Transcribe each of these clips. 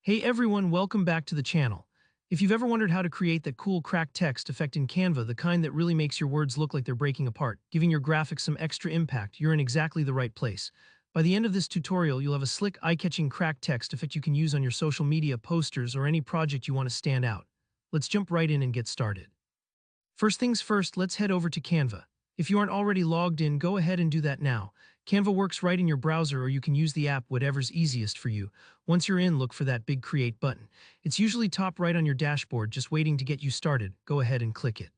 Hey everyone, welcome back to the channel. If you've ever wondered how to create that cool cracked text effect in Canva, the kind that really makes your words look like they're breaking apart, giving your graphics some extra impact, you're in exactly the right place. By the end of this tutorial, you'll have a slick, eye-catching cracked text effect you can use on your social media posters or any project you want to stand out. Let's jump right in and get started. First things first, let's head over to Canva. If you aren't already logged in, go ahead and do that now. Canva works right in your browser, or you can use the app, whatever's easiest for you. Once you're in, look for that big Create button. It's usually top right on your dashboard, just waiting to get you started. Go ahead and click it.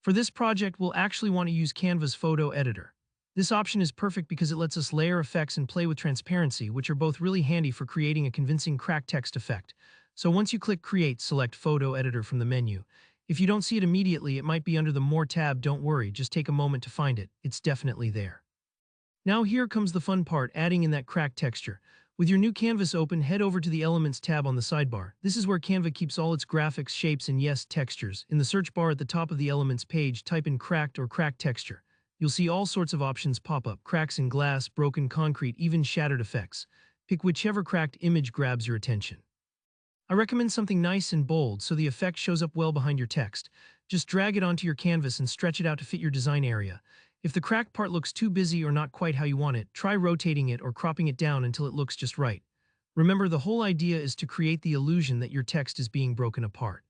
For this project, we'll actually want to use Canva's photo editor. This option is perfect because it lets us layer effects and play with transparency, which are both really handy for creating a convincing cracked text effect. So once you click Create, select Photo Editor from the menu. If you don't see it immediately, it might be under the More tab. Don't worry, just take a moment to find it. It's definitely there. Now here comes the fun part, adding in that cracked texture. With your new canvas open, head over to the Elements tab on the sidebar. This is where Canva keeps all its graphics, shapes, and yes, textures. In the search bar at the top of the Elements page, type in cracked or cracked texture. You'll see all sorts of options pop up: cracks in glass, broken concrete, even shattered effects. Pick whichever cracked image grabs your attention. I recommend something nice and bold so the effect shows up well behind your text. Just drag it onto your canvas and stretch it out to fit your design area. If the cracked part looks too busy or not quite how you want it, try rotating it or cropping it down until it looks just right. Remember, the whole idea is to create the illusion that your text is being broken apart.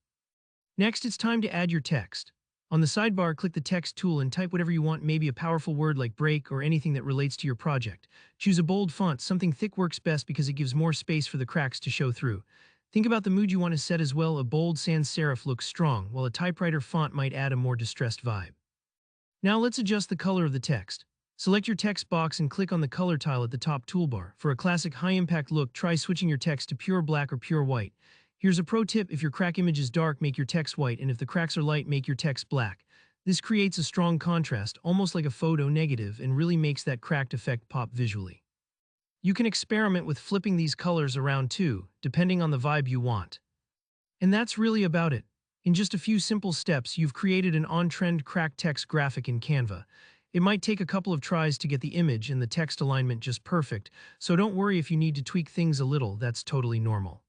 Next, it's time to add your text. On the sidebar, click the text tool and type whatever you want, maybe a powerful word like break or anything that relates to your project. Choose a bold font. Something thick works best because it gives more space for the cracks to show through. Think about the mood you want to set as well. A bold sans serif looks strong, while a typewriter font might add a more distressed vibe. Now let's adjust the color of the text. Select your text box and click on the color tile at the top toolbar. For a classic high-impact look, try switching your text to pure black or pure white. Here's a pro tip: if your crack image is dark, make your text white, and if the cracks are light, make your text black. This creates a strong contrast, almost like a photo negative, and really makes that cracked effect pop visually. You can experiment with flipping these colors around too, depending on the vibe you want. And that's really about it. In just a few simple steps, you've created an on-trend cracked text graphic in Canva. It might take a couple of tries to get the image and the text alignment just perfect, so don't worry if you need to tweak things a little. That's totally normal.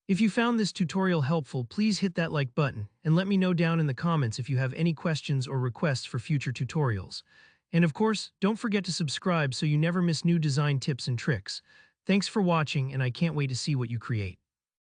If you found this tutorial helpful, please hit that like button and let me know down in the comments if you have any questions or requests for future tutorials. And of course, don't forget to subscribe so you never miss new design tips and tricks. Thanks for watching, and I can't wait to see what you create.